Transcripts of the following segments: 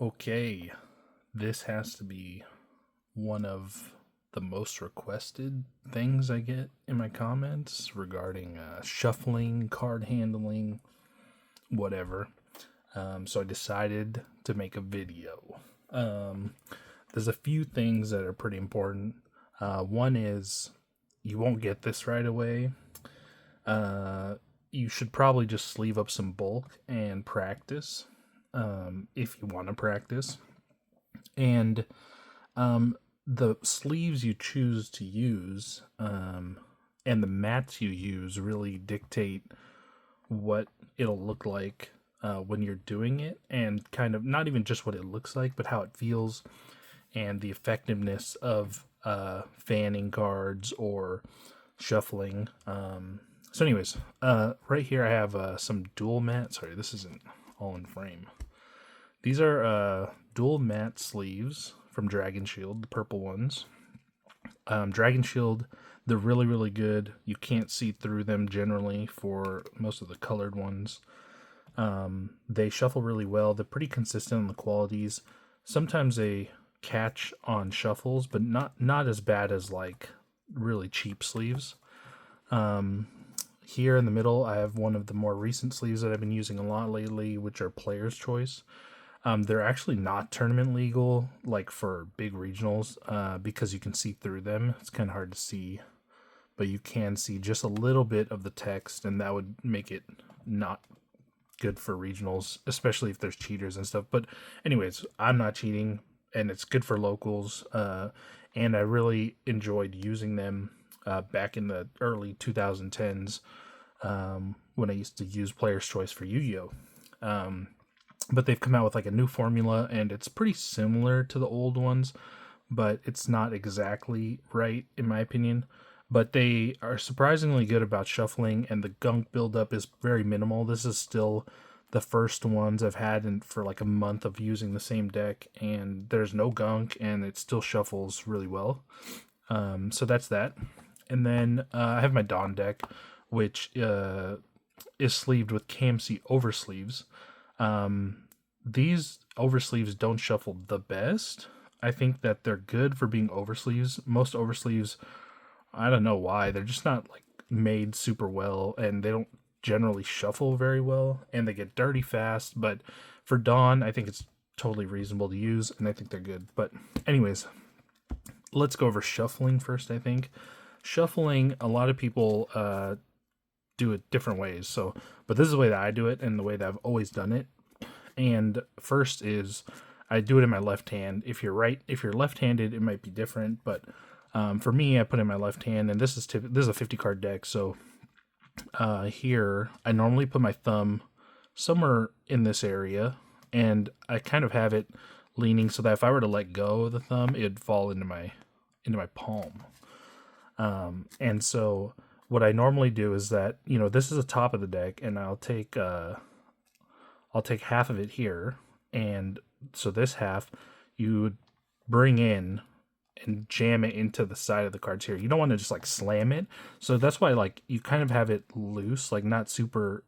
Okay, this has to be one of the most requested things I get in my comments regarding shuffling, card handling, whatever. So I decided to make a video. Um, there's a few things that are pretty important. One is you won't get this right away. Uh, you should probably just sleeve up some bulk and practice if you want to practice. And um, the sleeves you choose to use and the mats you use really dictate what it'll look like when you're doing it, and kind of not even just what it looks like, but how it feels and the effectiveness of fanning cards or shuffling. Anyways, right here I have some dual mat. Sorry, this isn't all in frame. These are dual matte sleeves from Dragon Shield, the purple ones. Dragon Shield, they're really, really good. You can't see through them generally for most of the colored ones. They shuffle really well. They're pretty consistent on the qualities. Sometimes they catch on shuffles, but not as bad as like really cheap sleeves. Here in the middle, I have one of the more recent sleeves that I've been using a lot lately, which are Player's Choice. They're actually not tournament legal, like for big regionals, because you can see through them. It's kind of hard to see, but you can see just a little bit of the text, and that would make it not good for regionals, especially if there's cheaters and stuff. But anyways, I'm not cheating, and it's good for locals, and I really enjoyed using them back in the early 2010s when I used to use Player's Choice for Yu-Gi-Oh! But they've come out with like a new formula, and it's pretty similar to the old ones, but it's not exactly right in my opinion. But they are surprisingly good about shuffling, and the gunk buildup is very minimal. This is still the first ones I've had for like a month of using the same deck, and there's no gunk, and it still shuffles really well. So that's that. And then I have my Dawn deck, which is sleeved with KMC oversleeves. These oversleeves don't shuffle the best. I think that they're good for being oversleeves. Most oversleeves, I don't know why, they're just not like made super well, and they don't generally shuffle very well, and they get dirty fast. But for Dawn, I think it's totally reasonable to use, and I think they're good. But anyways, let's go over shuffling first. I think shuffling, a lot of people do it different ways. But this is the way that I do it, and the way that I've always done it. And first is I do it in my left hand. If you're left-handed, it might be different, but for me, I put it in my left hand, and this is a 50 card deck. So here I normally put my thumb somewhere in this area, and I kind of have it leaning so that if I were to let go of the thumb, it'd fall into my palm. And so what I normally do is that, this is the top of the deck, and I'll take half of it here, and so this half you would bring in and jam it into the side of the cards here. You don't want to just like slam it, so that's why like you kind of have it loose, like not super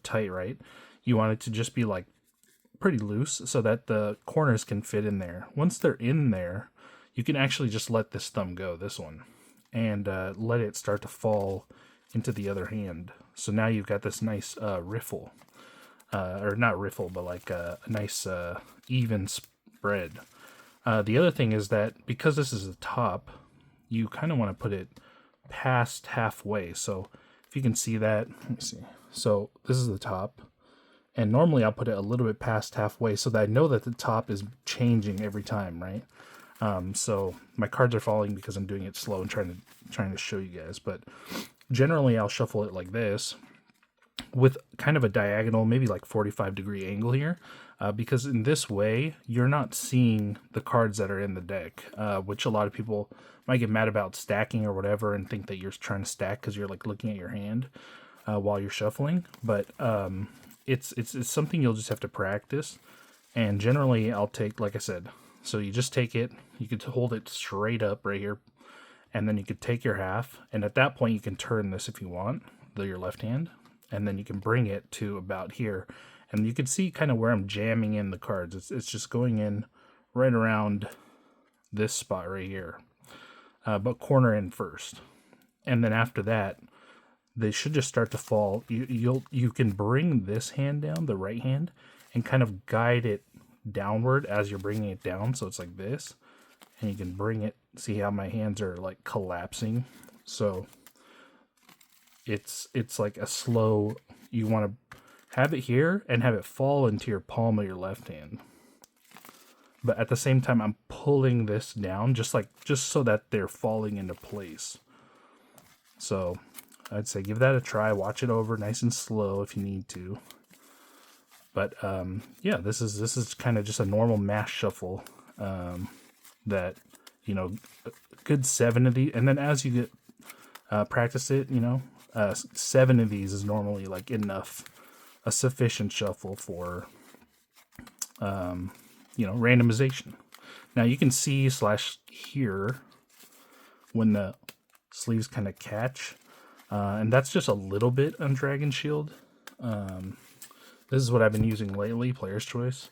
tight, right? You want it to just be like pretty loose so that the corners can fit in there. Once they're in there, you can actually just let this thumb go, this one, and let it start to fall into the other hand. So now you've got this nice riffle. Or not riffle, but like a nice even spread. The other thing is that because this is the top, you kind of want to put it past halfway. So if you can see that, let me see. So this is the top, and normally I'll put it a little bit past halfway so that I know that the top is changing every time, right? So my cards are falling because I'm doing it slow and trying to show you guys. But generally, I'll shuffle it like this, with kind of a diagonal, maybe like 45-degree angle here, because in this way, you're not seeing the cards that are in the deck, which a lot of people might get mad about stacking or whatever and think that you're trying to stack because you're like looking at your hand while you're shuffling. But it's something you'll just have to practice. And generally, I'll take, like I said, so you just take it, you could hold it straight up right here, and then you could take your half, and at that point, you can turn this if you want, your left hand, and then you can bring it to about here, And you can see kind of where I'm jamming in the cards. It's just going in right around this spot right here, but corner in first. And then after that, they should just start to fall. You can bring this hand down, the right hand, and kind of guide it downward as you're bringing it down. So it's like this, and you can bring it. See how my hands are like collapsing. So it's like a slow. You want to have it here and have it fall into your palm of your left hand. But at the same time, I'm pulling this down just so that they're falling into place. So I'd say give that a try. Watch it over nice and slow if you need to. But yeah, this is kind of just a normal mash shuffle that, you know, a good 7 of these. And then as you get practice it, you know, 7 of these is normally like enough, a sufficient shuffle for, you know, randomization. Now you can see /here when the sleeves kind of catch. And that's just a little bit on Dragon Shield. This is what I've been using lately, Player's Choice.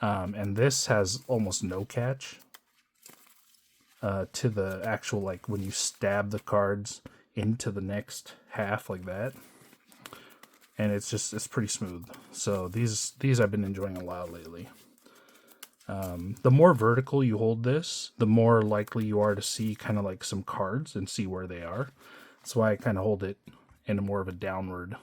And this has almost no catch to the actual, like, when you stab the cards into the next half like that. And it's pretty smooth. So these I've been enjoying a lot lately. The more vertical you hold this, the more likely you are to see kind of like some cards and see where they are. That's why I kind of hold it in a more of a downward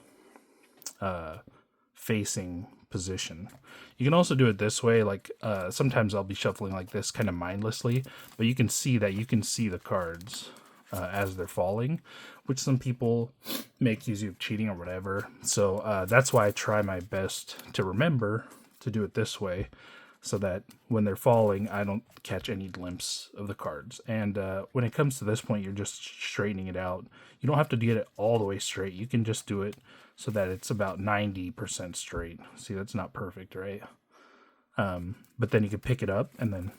facing position. You can also do it this way. Like sometimes I'll be shuffling like this kind of mindlessly, but you can see the cards as they're falling, which some people may accuse you of cheating or whatever. So that's why I try my best to remember to do it this way, so that when they're falling, I don't catch any glimpse of the cards. And when it comes to this point, you're just straightening it out. You don't have to get it all the way straight. You can just do it so that it's about 90% straight. See, that's not perfect, right? But then you can pick it up and then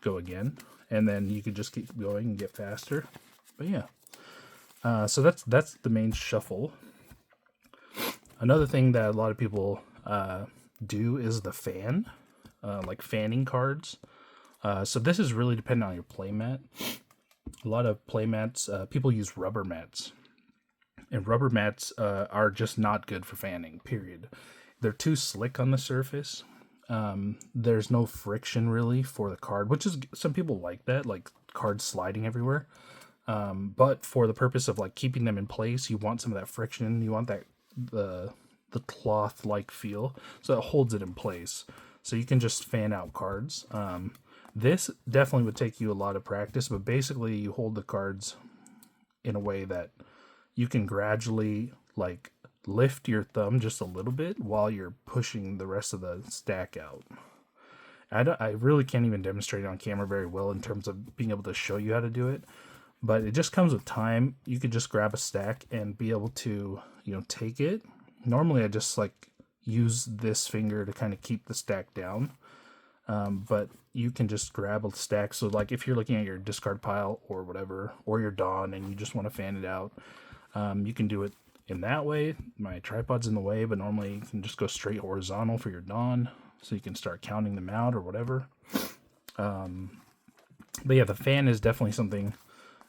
go again. And then you could just keep going and get faster. But yeah. So that's the main shuffle. Another thing that a lot of people do is the fan. Like fanning cards. So this is really dependent on your playmat. A lot of playmats, people use rubber mats. And rubber mats are just not good for fanning, period. They're too slick on the surface. There's no friction really for the card, which is, some people like that, like cards sliding everywhere. But for the purpose of like keeping them in place, you want some of that friction. You want that the cloth-like feel, so it holds it in place. So you can just fan out cards. This definitely would take you a lot of practice, but basically you hold the cards in a way that you can gradually like lift your thumb just a little bit while you're pushing the rest of the stack out. I really can't even demonstrate it on camera very well in terms of being able to show you how to do it, but it just comes with time. You could just grab a stack and be able to, you know, take it. Normally I just like use this finger to kind of keep the stack down, but you can just grab a stack. So like if you're looking at your discard pile or whatever, or your Dawn, and you just want to fan it out, you can do it in that way. My tripod's in the way, but normally you can just go straight horizontal for your Dawn, so you can start counting them out or whatever. But yeah, the fan is definitely something.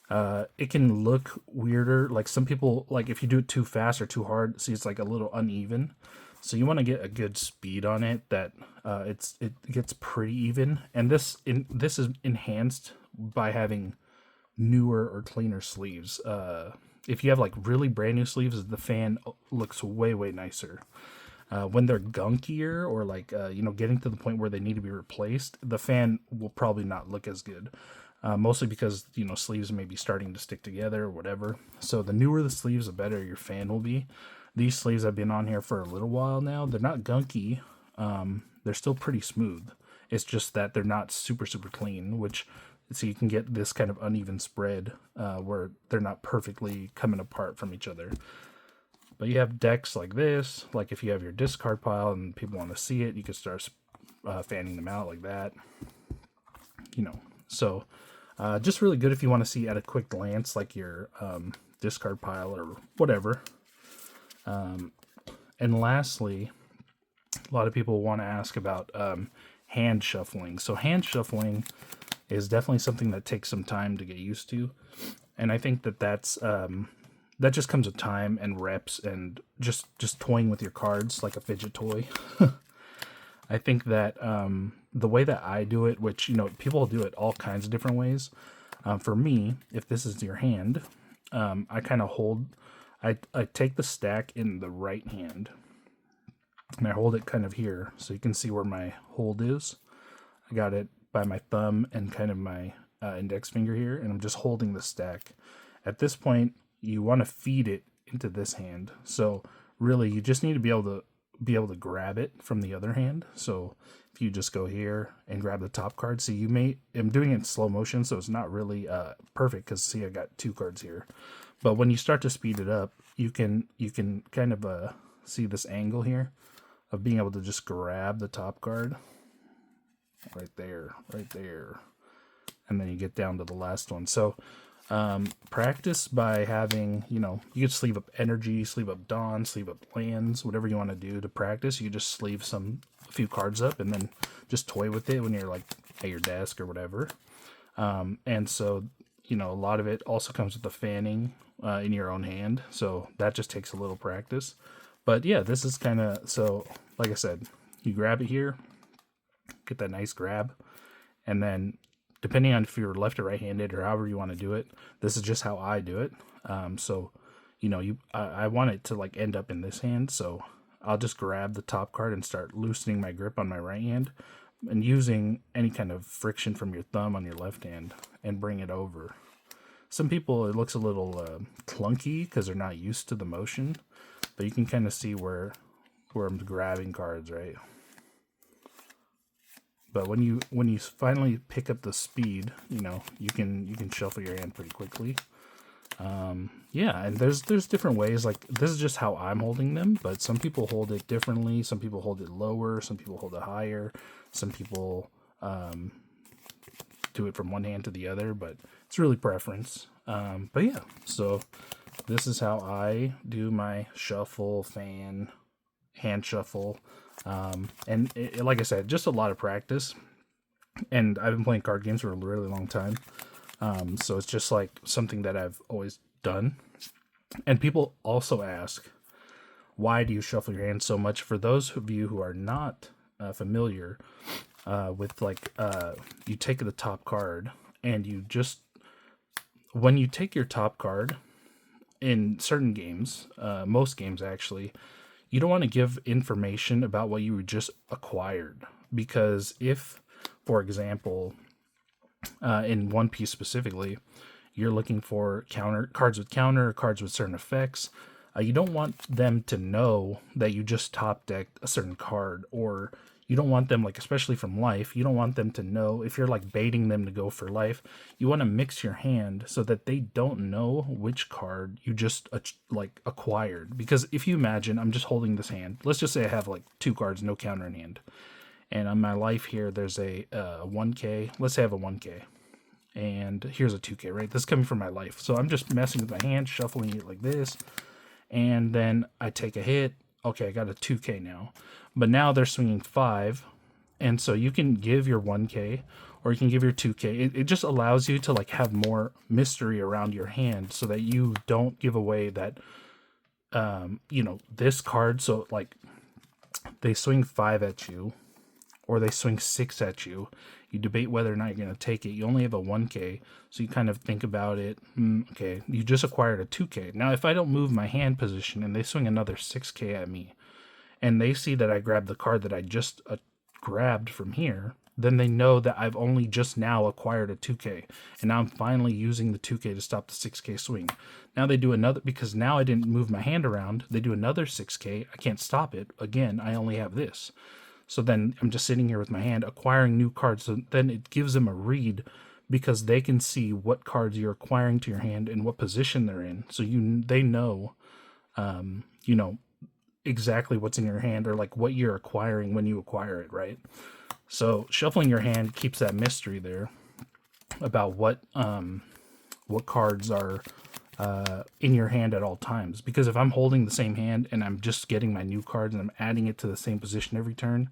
It can look weirder. Like some people, like if you do it too fast or too hard, see it's like a little uneven. So you want to get a good speed on it that it gets pretty even. And this is enhanced by having newer or cleaner sleeves. If you have like really brand new sleeves, the fan looks way nicer. When they're gunkier or like getting to the point where they need to be replaced, the fan will probably not look as good. Mostly because sleeves may be starting to stick together or whatever. So the newer the sleeves, the better your fan will be. These sleeves have been on here for a little while now. They're not gunky. They're still pretty smooth. It's just that they're not super clean, so you can get this kind of uneven spread where they're not perfectly coming apart from each other. But you have decks like this, like if you have your discard pile and people want to see it, you can start fanning them out like that. So just really good if you want to see at a quick glance, like your discard pile or whatever. And lastly, a lot of people want to ask about hand shuffling. So hand shuffling is definitely something that takes some time to get used to, and I think that that just comes with time and reps and just toying with your cards like a fidget toy. I think that the way that I do it, which people do it all kinds of different ways. For me, if this is your hand, I kind of hold. I take the stack in the right hand, and I hold it kind of here, so you can see where my hold is. I got it by my thumb and kind of my index finger here, and I'm just holding the stack. At this point, you want to feed it into this hand. So really, you just need to be able to grab it from the other hand. So if you just go here and grab the top card, see, I'm doing it in slow motion, so it's not really perfect, because see, I got 2 cards here. But when you start to speed it up, you can kind of see this angle here of being able to just grab the top card right there, and then you get down to the last one. So practice by having, you could sleeve up energy, sleeve up dawn, sleeve up lands, whatever you want to do to practice. You just sleeve a few cards up and then just toy with it when you're like at your desk or whatever. And so, a lot of it also comes with the fanning in your own hand. So that just takes a little practice. But yeah, this is kind of, so like I said, you grab it here, get that nice grab, and then depending on if you're left or right-handed or however you want to do it, this is just how I do it. So, I want it to like end up in this hand, so I'll just grab the top card and start loosening my grip on my right hand and using any kind of friction from your thumb on your left hand and bring it over. Some people, it looks a little clunky because they're not used to the motion, but you can kind of see where I'm grabbing cards, right? But when you finally pick up the speed, you can shuffle your hand pretty quickly. Yeah, and there's different ways. Like, this is just how I'm holding them, but some people hold it differently. Some people hold it lower. Some people hold it higher. Some people do it from one hand to the other, but it's really preference. But yeah, so this is how I do my shuffle, fan, hand shuffle. And like I said, just a lot of practice. And I've been playing card games for a really long time. So it's just like something that I've always done. And people also ask, why do you shuffle your hands so much? For those of you who are not familiar with, like, you take the top card and you just, when you take your top card in certain games, most games actually, you don't want to give information about what you just acquired, because if, for example, in One Piece specifically, you're looking for cards with cards with certain effects, you don't want them to know that you just top decked a certain card, or you don't want them, like, especially from life, you don't want them to know, if you're like baiting them to go for life, you want to mix your hand so that they don't know which card you just like acquired. Because if you imagine, I'm just holding this hand, let's just say I have like 2 cards, no counter in hand, and on my life here there's a 1k, let's say I have a 1k, and here's a 2k, right? This is coming from my life, so I'm just messing with my hand, shuffling it like this, and then I take a hit. Okay, I got a 2k now, but now they're swinging 5, and so you can give your 1k or you can give your 2k. It just allows you to like have more mystery around your hand, so that you don't give away that this card. So like, they swing 5 at you or they swing 6 at you, you debate whether or not you're going to take it. You only have a 1k, so you kind of think about it. Okay, you just acquired a 2k. Now, if I don't move my hand position and they swing another 6k at me, and they see that I grabbed the card that I just grabbed from here, then they know that I've only just now acquired a 2k, and now I'm finally using the 2k to stop the 6k swing. Now they do another, because now I didn't move my hand around, they do another 6k. I can't stop it. Again, I only have this. So then I'm just sitting here with my hand acquiring new cards. So then it gives them a read, because they can see what cards you're acquiring to your hand and what position they're in. So they know, exactly what's in your hand, or like what you're acquiring when you acquire it, right? So shuffling your hand keeps that mystery there about what cards are in your hand at all times. Because if I'm holding the same hand and I'm just getting my new cards and I'm adding it to the same position every turn,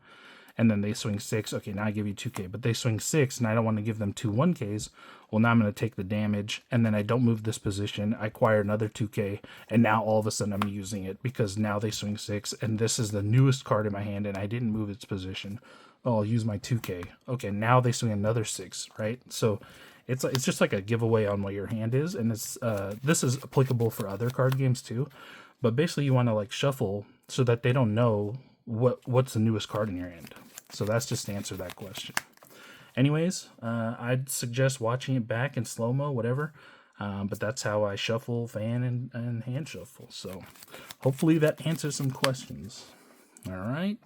and then they swing 6, okay, now I give you 2k, but they swing 6 and I don't want to give them 2 1ks, well, now I'm going to take the damage, and then I don't move this position, I acquire another 2k, and now all of a sudden I'm using it because now they swing 6 and this is the newest card in my hand and I didn't move its position. Oh, I'll use my 2k. Okay, now they swing another 6, right? So it's just like a giveaway on what your hand is, and it's this is applicable for other card games too. But basically you want to like shuffle so that they don't know what's the newest card in your hand. So that's just to answer that question. Anyways, I'd suggest watching it back in slow-mo, whatever. But that's how I shuffle, fan, and hand shuffle. So hopefully that answers some questions. All right.